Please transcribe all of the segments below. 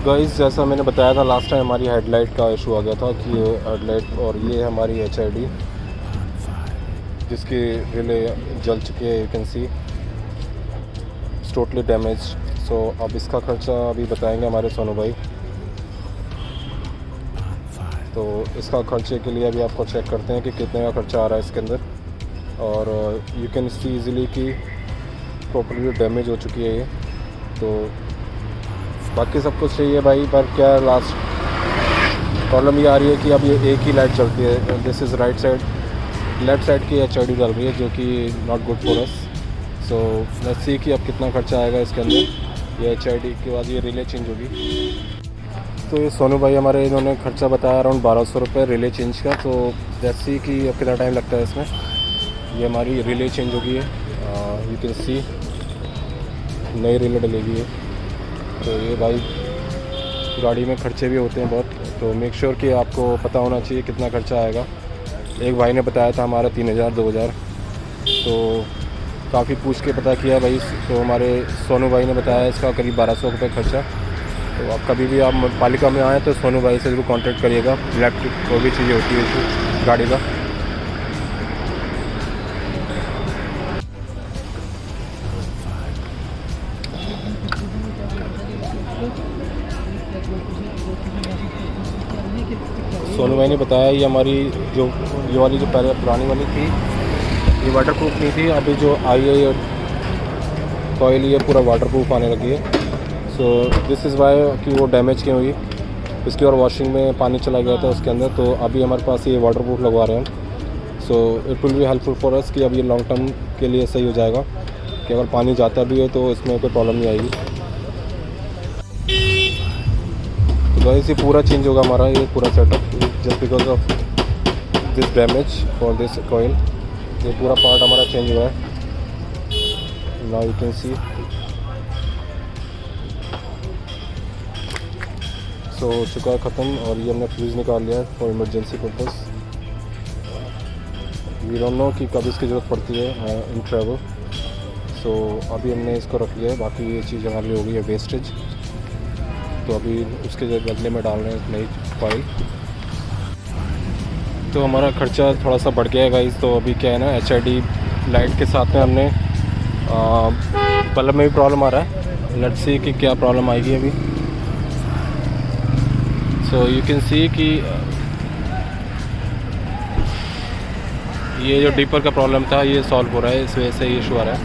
Guys जैसा मैंने बताया था लास्ट टाइम, हमारी हेडलाइट का इशू आ गया था कि ये हेडलाइट और ये हमारी HID जिसके रिले जल चुके हैं, you can see totally damage. So अब इसका खर्चा अभी बताएंगे हमारे सोनू भाई। तो इसका खर्चे के लिए अभी आपको चेक करते हैं कि कितने का खर्चा आ रहा है इसके अंदर। और यू कैन सी इजीली कि प्रॉपर्ली डैमेज हो चुकी है ये। तो बाकी सब कुछ सही है भाई, पर क्या लास्ट प्रॉब्लम ये आ रही है कि अब ये एक ही लाइट चलती है। This is right side, left side की HID चल रही है जो कि not good for us. So let's see कि अब कितना खर्चा आएगा इसके अंदर। ये HID के बाद ये रिले चेंज होगी। तो ये सोनू भाई हमारे, इन्होंने खर्चा बताया अराउंड 1200 रुपये रिले चेंज का। तो लेट्स सी कि अब कितना टाइम लगता है इसमें। ये हमारी रिले चेंज होगी है, यू कैन सी नई रिले डलेगी है। तो ये भाई गाड़ी में खर्चे भी होते हैं बहुत, तो मेक श्योर कि आपको पता होना चाहिए कितना खर्चा आएगा। एक भाई ने बताया था हमारा 3000 2000, तो काफ़ी पूछ के पता किया भाई। तो हमारे सोनू भाई ने बताया इसका करीब 1200 रुपये खर्चा। तो आप कभी भी आप पालिका में आएँ तो सोनू भाई से ज़रूर कांटेक्ट करिएगा। इलेक्ट्रिक को भी चीज़ें होती है गाड़ी का। सोनू भाई ने बताया ये हमारी जो ये वाली जो पहले पुरानी वाली थी ये वाटर प्रूफ नहीं थी। अभी जो आई है ये कॉइल ये पूरा वाटर प्रूफ आने लगी है। सो दिस इज़ वाई कि वो डैमेज क्यों हुई, इसकी और वॉशिंग में पानी चला गया था उसके अंदर। तो अभी हमारे पास ये वाटर प्रूफ लगवा रहे हैं। So it will be helpful for us कि अब ये लॉन्ग टर्म के लिए सही हो जाएगा कि अगर पानी जाता भी है तो इसमें कोई प्रॉब्लम नहीं आएगी। तो गाइस ये पूरा चेंज होगा हमारा ये पूरा setup just because of this damage for this coil. ये पूरा पार्ट हमारा चेंज हुआ है। Now you can see. So हो चुका है ख़त्म और ये हमने फ्यूज़ निकाल लिया है for emergency purpose. We don't know कि कब इसकी ज़रूरत पड़ती है इन ट्रैवल। सो अभी हमने इसको रख लिया है, बाकी ये चीज़ हमारे लिए हो गई है वेस्टेज। तो अभी उसके बदले में डाल रहे हैं नई कॉइल। तो हमारा खर्चा थोड़ा सा बढ़ गया है गाइस। तो अभी क्या है ना, HID लाइट के साथ में हमने बल्ब में भी प्रॉब्लम आ रहा है। लेट्स सी कि क्या प्रॉब्लम आएगी अभी। सो यू कैन सी कि ये जो डीपर का प्रॉब्लम था ये सॉल्व हो रहा है, इस वजह से ये इशू आ रहा है।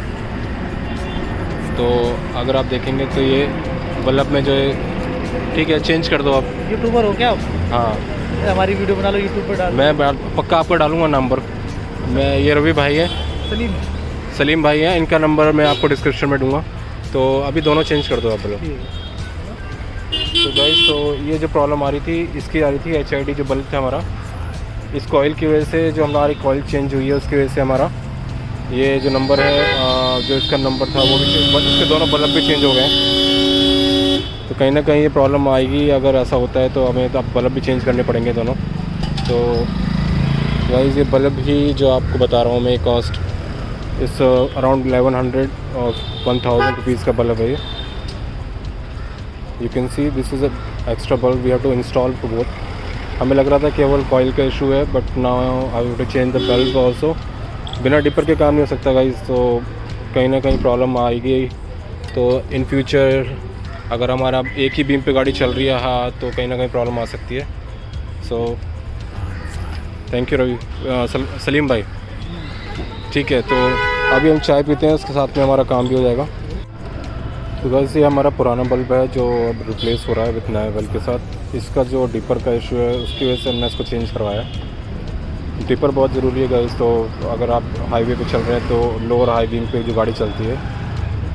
तो अगर आप देखेंगे तो ये बल्ब में जो है, ठीक है चेंज कर दो आप। यूट्यूबर हो क्या आप? हाँ, हमारी वीडियो बना लो, यूट्यूब पर डाल। मैं पक्का आपको डालूंगा नंबर। मैं ये रवि भाई है, सलीम भाई है, इनका नंबर मैं आपको डिस्क्रिप्शन में दूंगा। तो अभी दोनों चेंज कर दो आप बल्ब। तो गाइस तो ये जो प्रॉब्लम आ रही थी इसकी आ रही थी HID जो बल्ब था हमारा, इस कॉइल की वजह से जो हमारी कॉइल चेंज हुई है उसकी वजह से हमारा ये जो नंबर है जो इसका नंबर था वो भी, इसके दोनों बल्ब भी चेंज हो गए। तो कहीं ना कहीं ये प्रॉब्लम आएगी अगर ऐसा होता है तो हमें तो अब बल्ब भी चेंज करने पड़ेंगे दोनों। तो गाइस ये बल्ब ही जो आपको बता रहा हूँ मैं, कॉस्ट इस अराउंड 1100 और 1000 रुपीज़ का बल्ब है ये। You can see this is extra bulb we have to install for both. हमें लग रहा था केवल कॉइल का इशू है, but now I have to change the bulb also. बिना डिपर के काम नहीं हो सकता गाइस। तो कहीं ना कहीं प्रॉब्लम आएगी। तो इन फ्यूचर अगर हमारा एक ही बीम पे गाड़ी चल रही है हाँ, तो कहीं ना कहीं प्रॉब्लम आ सकती है। So thank you Ravi Salim भाई। ठीक है, तो अभी हम चाय पीते हैं, उसके साथ में हमारा काम भी हो जाएगा। तो गाइस ये हमारा पुराना बल्ब है जो अब रिप्लेस हो रहा है विथ नए बल्ब के साथ। इसका जो डिपर का इशू है उसकी वजह से हमने इसको चेंज करवाया। डिपर बहुत ज़रूरी है गाइस। तो अगर आप हाईवे पे चल रहे हैं तो लोअर हाई बीम पे जो गाड़ी चलती है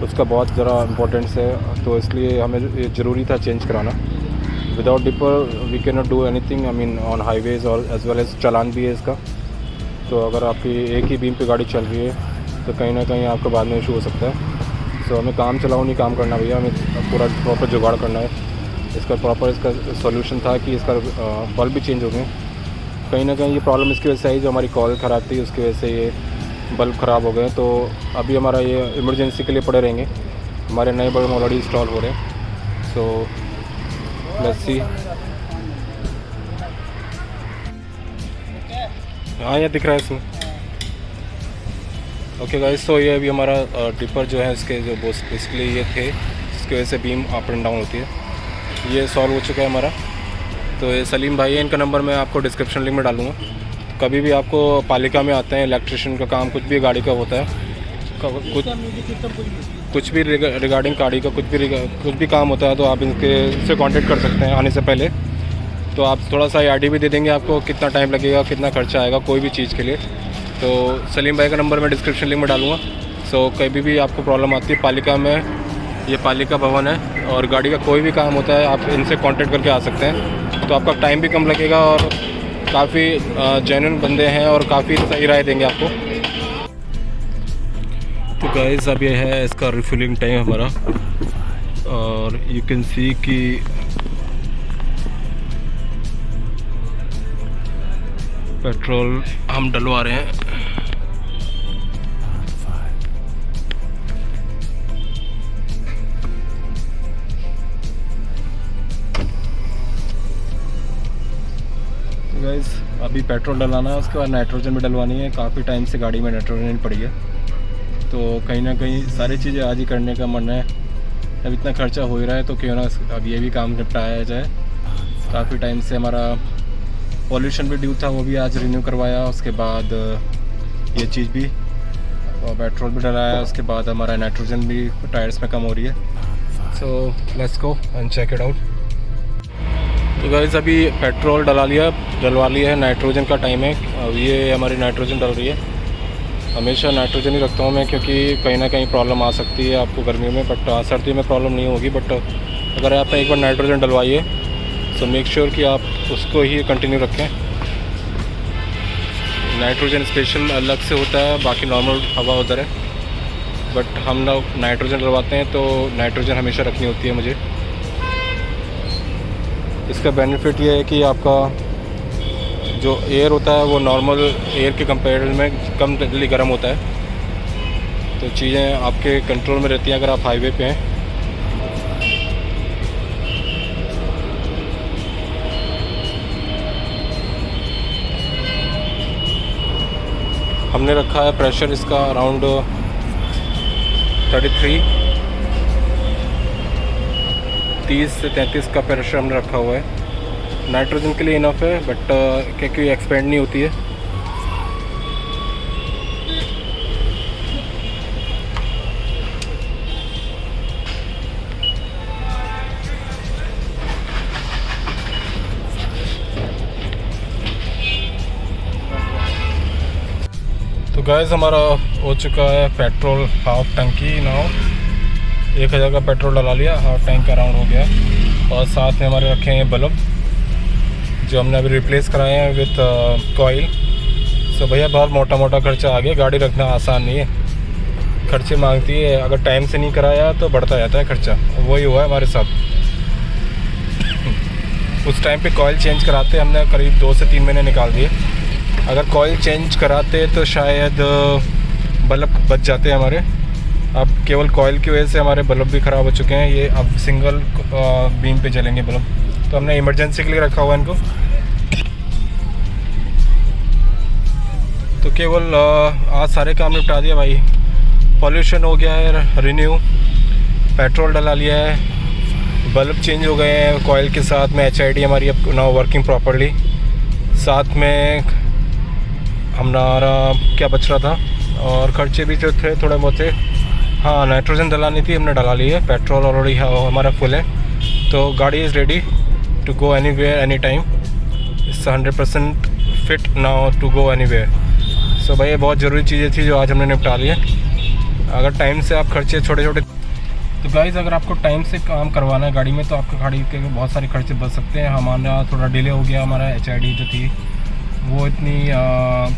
उसका बहुत ज़रा इम्पोर्टेंस है। तो इसलिए हमें ये ज़रूरी था चेंज कराना। Without dipper we can not do anything, I mean on highways और एज वेल एज चालान भी है इसका। तो अगर आपकी एक ही बीम पे गाड़ी चल रही है तो कहीं ना कहीं आपको बाद में इशू हो सकता है। सो हमें काम चलाओ नहीं काम करना भैया, हमें पूरा प्रॉपर जुगाड़ करना है। इसका प्रॉपर इसका सॉल्यूशन था कि इसका बल्ब भी चेंज हो गए। कहीं ना कहीं ये प्रॉब्लम इसकी वजह से आई, जो हमारी कॉल ख़राब थी उसकी वजह से ये बल्ब ख़राब हो गए। तो अभी हमारा ये इमरजेंसी के लिए पड़े रहेंगे। हमारे नए बल्ब ऑलरेडी इंस्टॉल हो रहे हैं। सो लस्सी। हाँ ये दिख रहा है इसमें। ओके गाइस, तो ये अभी हमारा डिपर जो है इसके जो बेसिकली ये थे जिसकी वजह से बीम अप एंड डाउन होती है, ये सॉल्व हो चुका है हमारा। तो ये सलीम भाई है, इनका नंबर मैं आपको डिस्क्रिप्शन लिंक में डालूँगा। कभी भी आपको पालिका में आते हैं, इलेक्ट्रिशियन का काम कुछ भी गाड़ी का होता है, कुछ भी रिगार्डिंग गाड़ी का कुछ भी काम होता है तो आप इनसे कांटेक्ट कर सकते हैं आने से पहले। तो आप थोड़ा सा आईडी भी दे देंगे आपको कितना टाइम लगेगा, कितना खर्चा आएगा कोई भी चीज़ के लिए। तो सलीम भाई का नंबर मैं डिस्क्रिप्शन लिंक में डालूँगा। सो कभी भी आपको प्रॉब्लम आती है पालिका में, ये पालिका भवन है और गाड़ी का कोई भी काम होता है आप इनसे कांटेक्ट करके आ सकते हैं। तो आपका टाइम भी कम लगेगा और काफ़ी जेन्युइन बंदे हैं और काफ़ी सही राय देंगे आपको। तो गाइस अब ये है इसका रिफिलिंग टाइम हमारा, और यू कैन सी कि पेट्रोल हम डलवा रहे हैं। गाइस अभी पेट्रोल डलाना है, उसके बाद नाइट्रोजन भी डलवानी है। काफ़ी टाइम से गाड़ी में नाइट्रोजन पड़ी है, तो कहीं ना कहीं सारी चीज़ें आज ही करने का मन है। अब इतना खर्चा हो ही रहा है तो क्यों ना अब ये भी काम निपटाया जाए। काफ़ी टाइम से हमारा पॉल्यूशन भी ड्यू था, वो भी आज रिन्यू करवाया। उसके बाद ये चीज़ भी और पेट्रोल भी डलाया। उसके बाद हमारा नाइट्रोजन भी टायर्स में कम हो रही है। So let's go and check it out. तो गाइस अभी पेट्रोल डलवा लिया है, नाइट्रोजन का टाइम है। अब ये हमारी नाइट्रोजन डल रही है। हमेशा नाइट्रोजन ही रखता हूँ मैं, क्योंकि कहीं ना कहीं प्रॉब्लम आ सकती है आपको गर्मियों में, बट सर्दी में प्रॉब्लम नहीं होगी। बट अगर आप एक बार नाइट्रोजन डलवाइए तो मेक श्योर कि आप उसको ही कंटिन्यू रखें। नाइट्रोजन स्पेशल अलग से होता है, बाकी नॉर्मल हवा उधर है, बट हम लोग नाइट्रोजन डलवाते हैं तो नाइट्रोजन हमेशा रखनी होती है मुझे। इसका बेनिफिट ये है कि आपका जो एयर होता है वो नॉर्मल एयर के कंपेरिजन में कम जल्दी गर्म होता है, तो चीज़ें आपके कंट्रोल में रहती हैं अगर आप हाईवे पे हैं। हमने रखा है प्रेशर इसका अराउंड 30 से 33 का प्रेशर हमने रखा हुआ है। नाइट्रोजन के लिए इनफ है, बट क्योंकि एक्सपेंड नहीं होती है। तो गैस हमारा हो चुका है पेट्रोल हाफ टंकी नाउ। 1000 का पेट्रोल डला लिया, हाफ टैंक अराउंड हो गया। और साथ में हमारे रखे हैं बल्ब जो हमने अभी रिप्लेस कराए हैं विथ कॉइल। सो भैया बहुत मोटा खर्चा आ गया, गाड़ी रखना आसान नहीं है, खर्चे मांगती है। अगर टाइम से नहीं कराया तो बढ़ता जाता है खर्चा, वही हुआ है हमारे साथ। उस टाइम पे कॉइल चेंज कराते हमने करीब 2 से 3 महीने निकाल दिए। अगर कॉइल चेंज कराते तो शायद बल्ब बच जाते हमारे। अब केवल कॉइल की वजह से हमारे बल्ब भी ख़राब हो चुके हैं। ये अब सिंगल बीम पे जलेंगे बल्ब, तो हमने इमरजेंसी के लिए रखा हुआ है इनको। तो केवल आज सारे काम निपटा दिया भाई। पॉल्यूशन हो गया है रिन्यू, पेट्रोल डला लिया है, बल्ब चेंज हो गए हैं कॉइल के साथ में। HID हमारी अब नाउ वर्किंग प्रॉपर्ली। साथ में हमारा क्या बच रहा था, और खर्चे भी जो थे थोड़े बहुत थे। हाँ नाइट्रोजन डलानी थी, हमने डला ली है। पेट्रोल ऑलरेडी हमारा फुल है, तो गाड़ी is ready to go anywhere any time. It's 100% fit now to go anywhere. So भाई ये बहुत ज़रूरी चीज़ें थी जो आज हमने निपटा ली है। अगर टाइम से आप खर्चे छोटे छोटे, तो गाइज़ अगर आपको टाइम से काम करवाना है गाड़ी में तो आपका गाड़ी के बहुत सारे खर्चे बच सकते हैं। हमारा थोड़ा डिले हो गया, हमारा HID जो थी वो इतनी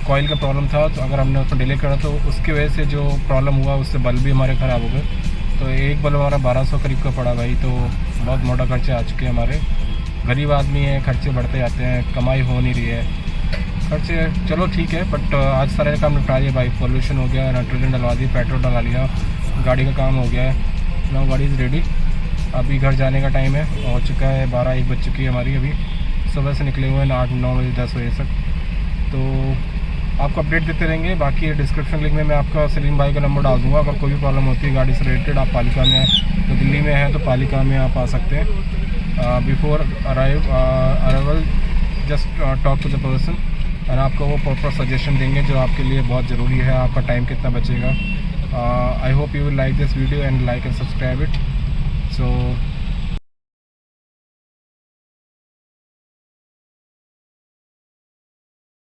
कॉइल का प्रॉब्लम था, तो अगर हमने उसको डिले करा तो उसकी वजह से जो प्रॉब्लम हुआ उससे बल्ब भी हमारे ख़राब हो गए। तो एक बल्ब हमारा 1200 करीब का पड़ा भाई। तो बहुत मोटा खर्चे आ चुके हैं हमारे। गरीब आदमी है, खर्चे बढ़ते जाते हैं, कमाई हो नहीं रही है, खर्चे चलो ठीक है। बट आज सारे काम निपटा दिए भाई। पॉल्यूशन हो गया, नाइट्रोजन डलवा दी, पेट्रोल डला लिया, गाड़ी का काम हो गया है। नाउ गाड़ी इज़ रेडी अभी घर जाने का टाइम है, हो चुका है 12-1 बज चुकी है हमारी। अभी सुबह से निकले हुए हैं 8-9 बजे 10 बजे तक। तो आपको अपडेट देते रहेंगे। बाकी डिस्क्रिप्शन लिंक में मैं आपका सलीम भाई का नंबर डाल दूँगा। अगर कोई भी प्रॉब्लम होती है गाड़ी से रिलेटेड, आप पालिका में तो दिल्ली में है तो पालिका में आप आ सकते हैं। Before arrival just talk to the person और आपको वो प्रॉपर सजेशन देंगे जो आपके लिए बहुत ज़रूरी है। आपका टाइम कितना बचेगा। I hope you will like this video and like and subscribe it. So